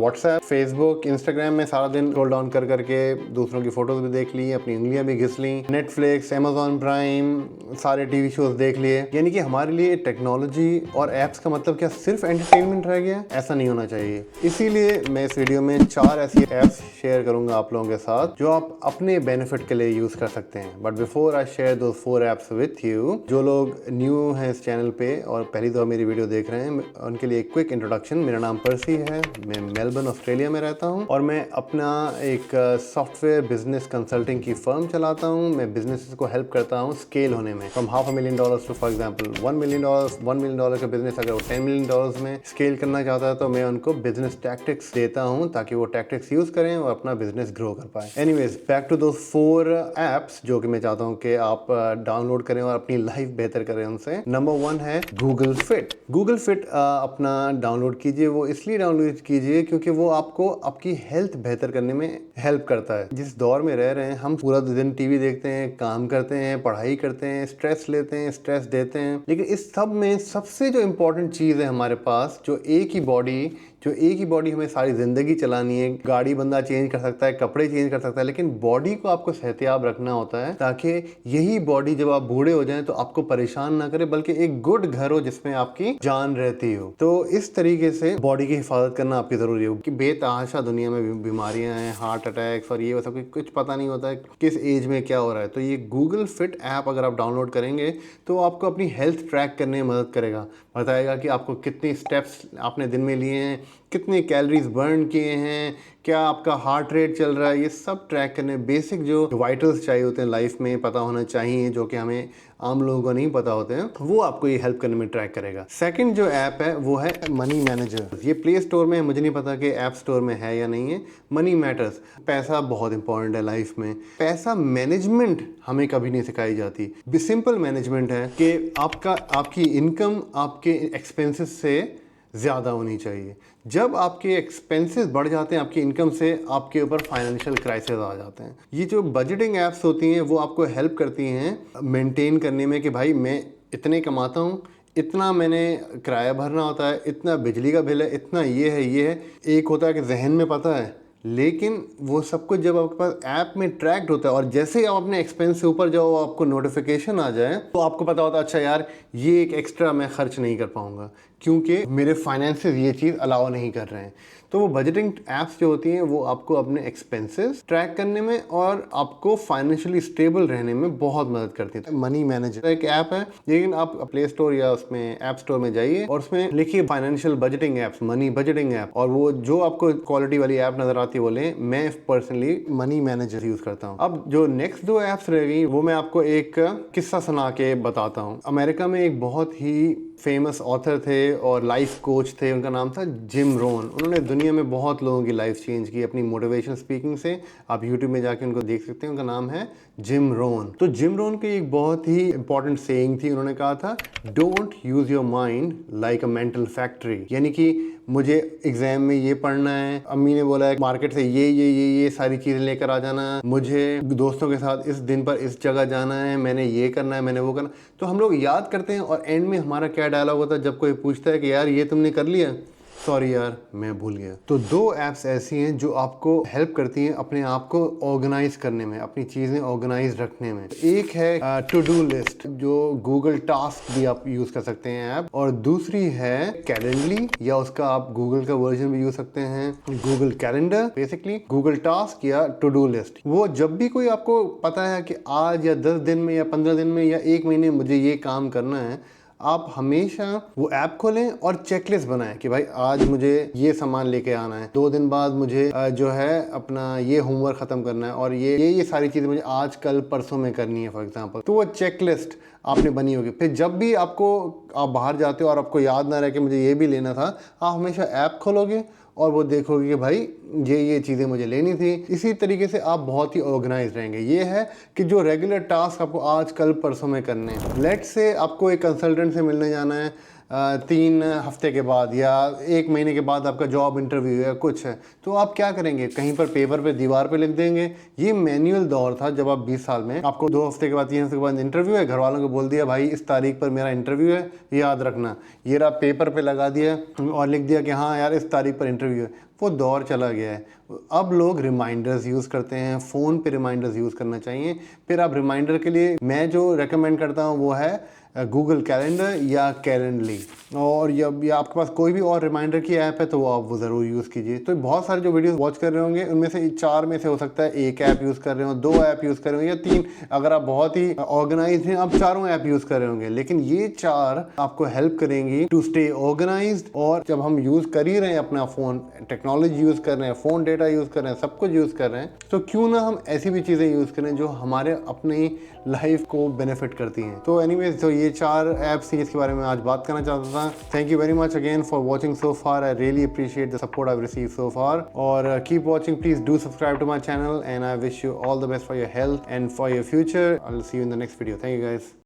WhatsApp, Facebook, Instagram में सारा दिन स्क्रॉल डाउन कर करके दूसरों की फोटोज भी देख ली, अपनी उंगलियां भी घिस ली, नेटफ्लिक्स, अमेजॉन प्राइम, सारे टीवी शोज देख लिए। यानी कि हमारे लिए टेक्नोलॉजी और एप्स का मतलब क्या सिर्फ एंटरटेनमेंट रह गया? ऐसा नहीं होना चाहिए। इसीलिए मैं इस वीडियो में 4 ऐसी एप्स शेयर करूंगा आप लोगों के साथ जो आप अपने बेनिफिट के लिए यूज कर सकते हैं। But before I share those 4 apps with you, जो लोग न्यू हैं इस चैनल पे और पहली दफा मेरी वीडियो देख रहे हैं, उनके लिए एक क्विक इंट्रोडक्शन। मेरा नाम पर्सी है, मैं मेलबर्न ऑस्ट्रेलिया में रहता हूं और मैं अपना एक सॉफ्टवेयर बिजनेस कंसल्टिंग की फर्म चलाता हूं। मैं बिजनेसेस को हेल्प करता हूं स्केल होने में, from $500,000 to for example $1 million का बिजनेस अगर वो $10 मिलियन में स्केल करना चाहता है तो मैं उनको बिजनेस टैक्टिक्स देता हूं ताकि वो टैक्टिक्स यूज करें और अपना बिजनेस ग्रो कर पाए। Anyways, back to those 4 apps जो कि मैं चाहता हूं कि आप डाउनलोड करें और अपनी लाइफ बेहतर करें उनसे। नंबर 1 है गूगल फिट। गूगल फिट अपना डाउनलोड कीजिए। वो इसलिए डाउनलोड कीजिए क्योंकि वो आपको आपकी हेल्थ बेहतर करने में हेल्प करता है। जिस दौर में रह रहे हैं हम, पूरा दिन टीवी देखते हैं, काम करते हैं, पढ़ाई करते हैं, स्ट्रेस लेते हैं, स्ट्रेस देते हैं, लेकिन इस सब में सबसे जो इम्पोर्टेंट चीज़ है हमारे पास, जो एक ही बॉडी हमें सारी जिंदगी चलानी है। गाड़ी बंदा चेंज कर सकता है, कपड़े चेंज कर सकता है, लेकिन बॉडी को आपको सेहतियाब रखना होता है ताकि यही बॉडी जब आप बूढ़े हो जाएं तो आपको परेशान ना करे, बल्कि एक गुड घर हो जिसमें आपकी जान रहती हो। तो इस तरीके से बॉडी की हिफाजत करना आपकी जरूरी है कि बेतहाशा दुनिया में बीमारियां हैं, हार्ट अटैक्स और ये सब कुछ पता नहीं होता है किस एज में क्या हो रहा है। तो ये गूगल फिट ऐप अगर आप डाउनलोड करेंगे तो आपको अपनी हेल्थ ट्रैक करने में मदद करेगा। बताएगा कि आपको कितनी स्टेप्स आपने दिन में लिए हैं, कितने कैलोरीज बर्न किए हैं, क्या आपका हार्ट रेट चल रहा है, ये सब ट्रैक करने। बेसिक जो वाइटल्स चाहिए होते हैं लाइफ में पता होना चाहिए, जो कि हमें आम लोगों को नहीं पता होते हैं, वो आपको ये हेल्प करने में ट्रैक करेगा। सेकंड जो ऐप है वो है मनी मैनेजर। ये प्ले स्टोर में है, मुझे नहीं पता कि ऐप स्टोर में है या नहीं है। Money matters. पैसा बहुत इंपॉर्टेंट है लाइफ में। पैसा मैनेजमेंट हमें कभी नहीं सिखाई जाती। सिंपल मैनेजमेंट है कि आपकी इनकम आपके एक्सपेंसेस से ज़्यादा होनी चाहिए। जब आपके एक्सपेंसेस बढ़ जाते हैं आपकी इनकम से, आपके ऊपर फाइनेंशियल क्राइसिस आ जाते हैं। ये जो बजटिंग एप्स होती हैं वो आपको हेल्प करती हैं मेंटेन करने में कि भाई मैं इतने कमाता हूँ, इतना मैंने किराया भरना होता है, इतना बिजली का बिल है, इतना ये है। एक होता है कि जहन में पता है, लेकिन वो सब कुछ जब आपके पास ऐप में ट्रैक्ड होता है और जैसे ही आप अपने एक्सपेंस से ऊपर जाओ आपको नोटिफिकेशन आ जाए तो आपको पता होता है अच्छा यार ये एक एक्स्ट्रा मैं खर्च नहीं कर पाऊंगा क्योंकि मेरे फाइनेंसेस ये चीज़ अलाउ नहीं कर रहे हैं। तो वो बजटिंग एप्स जो होती हैं वो आपको अपने एक्सपेंसेस ट्रैक करने में और आपको फाइनेंशियली स्टेबल रहने में बहुत मदद करती है। मनी मैनेजर एक ऐप है, लेकिन आप प्ले स्टोर या उसमें ऐप स्टोर में जाइए और उसमें लिखिए financial budgeting apps, money budgeting app, और वो जो आपको क्वालिटी वाली ऐप नजर आती है बोले। मैं पर्सनली मनी मैनेजर यूज करता हूँ। अब जो नेक्स्ट 2 ऐप्स रह गई वो मैं आपको एक किस्सा सुना के बताता हूँ। अमेरिका में एक बहुत ही फेमस ऑथर थे और लाइफ कोच थे, उनका नाम था जिम रोहन। उन्होंने दुनिया में बहुत लोगों की लाइफ चेंज की अपनी मोटिवेशन स्पीकिंग से। आप यूट्यूब में जाके उनको देख सकते हैं, उनका नाम है जिम रोहन। तो जिम रोहन की एक बहुत ही इंपॉर्टेंट सेइंग थी, उन्होंने कहा था don't use your mind like a mental factory. यानी कि मुझे एग्जाम में ये पढ़ना है, अम्मी ने बोला है मार्केट से ये सारी चीजें लेकर आ जाना, मुझे दोस्तों के साथ इस दिन पर इस जगह जाना है, मैंने ये करना है, मैंने वो करना। तो हम लोग याद करते हैं और एंड में हमारा क्या डायलॉग होता है जब कोई पूछता है कि यार ये तुमने कर लिया, सॉरी यार मैं भूल गया। तो 2 ऐप्स ऐसी हैं जो आपको हेल्प करती हैं अपने आप को ऑर्गेनाइज करने में, अपनी चीजें ऑर्गेनाइज रखने में। एक है टू डू लिस्ट, जो गूगल टास्क भी आप यूज कर सकते हैं ऐप, और दूसरी है कैलेंडली, या उसका आप गूगल का वर्जन भी यूज सकते हैं, Google calendar. Basically Google task या टू डू लिस्ट, वो जब भी कोई आपको पता है कि आज या 10 दिन में या 15 दिन में या 1 महीने मुझे ये काम करना है, आप हमेशा वो ऐप खोलें और चेकलिस्ट बनाएं कि भाई आज मुझे ये सामान लेके आना है, 2 दिन बाद मुझे जो है अपना ये होमवर्क खत्म करना है, और ये सारी चीजें मुझे आज कल परसों में करनी है फॉर एग्जांपल। तो वो चेकलिस्ट आपने बनी होगी। फिर जब भी आप बाहर जाते हो और आपको याद ना रहे कि मुझे ये भी लेना था, आप हमेशा ऐप खोलोगे और वो देखोगे कि भाई ये चीज़ें मुझे लेनी थी। इसी तरीके से आप बहुत ही ऑर्गेनाइज रहेंगे। ये है कि जो रेगुलर टास्क आपको आज कल परसों में करने हैं, लेट्स से आपको एक कंसल्टेंट से मिलने जाना है, 3 हफ्ते के बाद या 1 महीने के बाद आपका जॉब इंटरव्यू है कुछ है, तो आप क्या करेंगे? कहीं पर पेपर पे दीवार पे लिख देंगे। ये मैनुअल दौर था जब आप 20 साल में, आपको 2 हफ्ते के बाद 3 हफ्ते के बाद इंटरव्यू है, घर वालों को बोल दिया भाई इस तारीख पर मेरा इंटरव्यू है, याद रखना। ये रहा, पेपर पे लगा दिया और लिख दिया कि हाँ यार इस तारीख पर इंटरव्यू है। वो दौर चला गया है। अब लोग रिमाइंडर्स यूज़ करते हैं, फ़ोन पे रिमाइंडर्स यूज़ करना चाहिए। फिर आप रिमाइंडर के लिए मैं जो रेकमेंड करता हूँ वो है गूगल कैलेंडर या कैलेंडली, और या आपके पास कोई भी और रिमाइंडर की ऐप है तो वो आप वो ज़रूर यूज़ कीजिए। तो बहुत सारे जो वीडियोस वॉच कर रहे होंगे उनमें से 4 में से हो सकता है 1 ऐप यूज़ कर रहे हो, 2 ऐप यूज़ कर रहे हो या 3। अगर आप बहुत ही ऑर्गेनाइज हैं आप चारों ऐप यूज़ कर रहे होंगे, लेकिन ये 4 आपको हेल्प करेंगी टू स्टे ऑर्गेनाइज्ड। और जब हम यूज़ कर ही रहे हैं अपना फ़ोन, टेक्नोलॉजी यूज़ कर रहे हैं, फ़ोन डेटा यूज़ कर रहे हैं, सब कुछ यूज़ कर रहे हैं, तो क्यों ना हम ऐसी भी चीज़ें यूज़ करें जो हमारे अपनी लाइफ को बेनिफिट करती हैं। तो एनीवेज, तो ये 4 ऐप्स थी जिसके बारे में आज बात करना चाहता था। Thank you very much again for watching so far. I really appreciate the support I receive so far. और keep watching, please do subscribe to my channel, and I wish you all the best for your health and for your future. I will see you in the next video. Thank you guys.